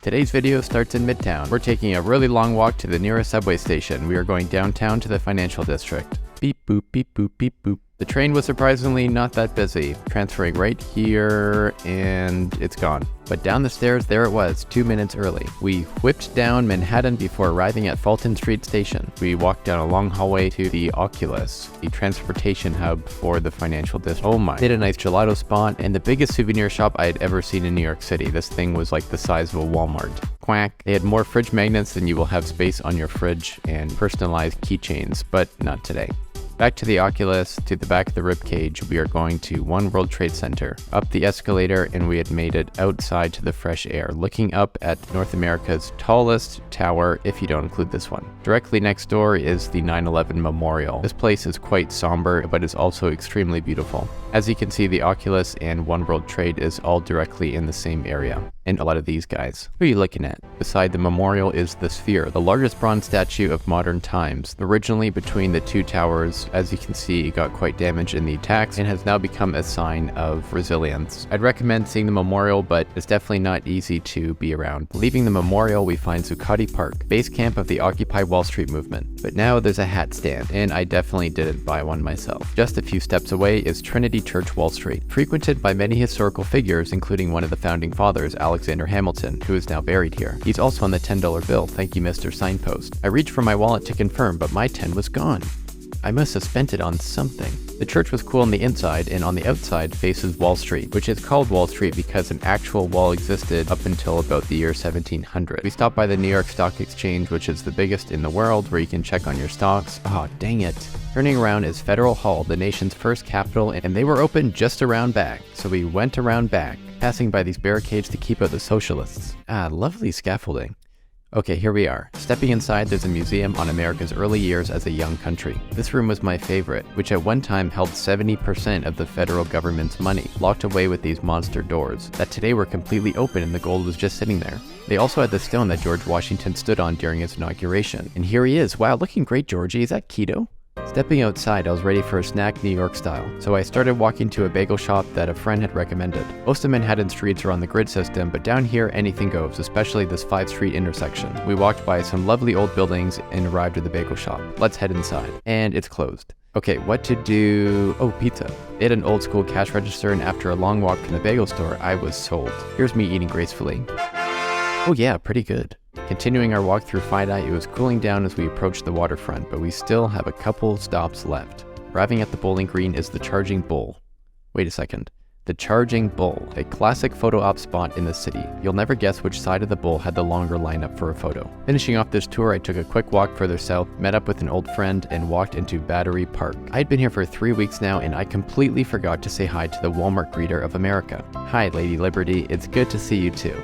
Today's video starts in Midtown. We're taking a really long walk to the nearest subway station. We are going downtown to the financial district. Beep boop, beep boop, beep boop. The train was surprisingly not that busy, transferring right here, and it's gone. But down the stairs, there it was, 2 minutes early. We whipped down Manhattan before arriving at Fulton Street Station. We walked down a long hallway to the Oculus, the transportation hub for the financial district. Oh my. Did a nice gelato spot, and the biggest souvenir shop I had ever seen in New York City. This thing was like the size of a Walmart. Quack. They had more fridge magnets than you will have space on your fridge and personalized keychains, but not today. Back to the Oculus, to the back of the ribcage, we are going to One World Trade Center. Up the escalator, and we had made it outside to the fresh air, looking up at North America's tallest tower, if you don't include this one. Directly next door is the 9/11 Memorial. This place is quite somber, but is also extremely beautiful. As you can see, the Oculus and One World Trade is all directly in the same area. And a lot of these guys. Who are you looking at? Beside the memorial is the Sphere, the largest bronze statue of modern times. Originally between the two towers, as you can see, it got quite damaged in the attacks and has now become a sign of resilience. I'd recommend seeing the memorial, but it's definitely not easy to be around. Leaving the memorial, we find Zuccotti Park, base camp of the Occupy Wall Street movement. But now there's a hat stand, and I definitely didn't buy one myself. Just a few steps away is Trinity Church Wall Street, frequented by many historical figures, including one of the founding fathers, Alexander Hamilton, who is now buried here. He's also on the $10 bill, thank you Mr. Signpost. I reached for my wallet to confirm, but my 10 was gone. I must have spent it on something. The church was cool on the inside, and on the outside faces Wall Street, which is called Wall Street because an actual wall existed up until about the year 1700. We stopped by the New York Stock Exchange, which is the biggest in the world, where you can check on your stocks. Oh, dang it. Turning around is Federal Hall, the nation's first capitol, and they were open just around back, so we went around back, passing by these barricades to keep out the socialists. Ah, lovely scaffolding. Okay, here we are. Stepping inside, there's a museum on America's early years as a young country. This room was my favorite, which at one time held 70% of the federal government's money, locked away with these monster doors, that today were completely open and the gold was just sitting there. They also had the stone that George Washington stood on during his inauguration. And here he is. Wow, looking great, Georgie. Is that keto? Stepping outside, I was ready for a snack New York style, so I started walking to a bagel shop that a friend had recommended. Most of Manhattan streets are on the grid system, but down here anything goes, especially this 5-street intersection. We walked by some lovely old buildings and arrived at the bagel shop. Let's head inside. And it's closed. Okay, what to do? Oh, pizza. They had an old school cash register, and after a long walk from the bagel store, I was sold. Here's me eating gracefully. Oh yeah, pretty good. Continuing our walk through Fidei, it was cooling down as we approached the waterfront, but we still have a couple stops left. Arriving at the bowling green is the Charging Bull. Wait a second. The Charging Bull, a classic photo op spot in the city. You'll never guess which side of the bull had the longer lineup for a photo. Finishing off this tour, I took a quick walk further south, met up with an old friend, and walked into Battery Park. I'd been here for 3 weeks now, and I completely forgot to say hi to the Walmart greeter of America. Hi, Lady Liberty, it's good to see you too.